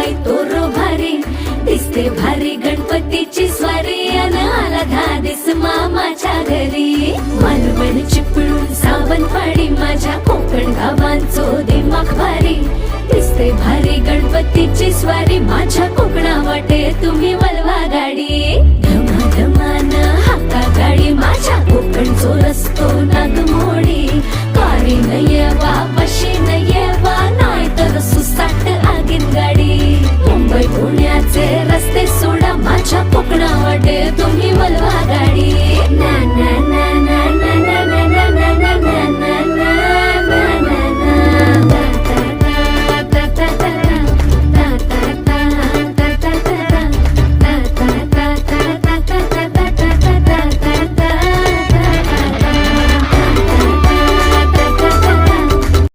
बाई तोरो भारी दिसते भारी गणपतीची स्वारी अन आला धादिस मामाच्या घरी मालवण चिपळूण सावंतवाडी माझ्या कोकण गावांचो दिमाग भारी दिसते भारी गणपतीची स्वारी माझ्या कोकणा वाटे तुम्ही वलवा गाडी धमाधमान हाका गाडी माझ्या कोकणचो रस्तो नागमोडी कारी नाही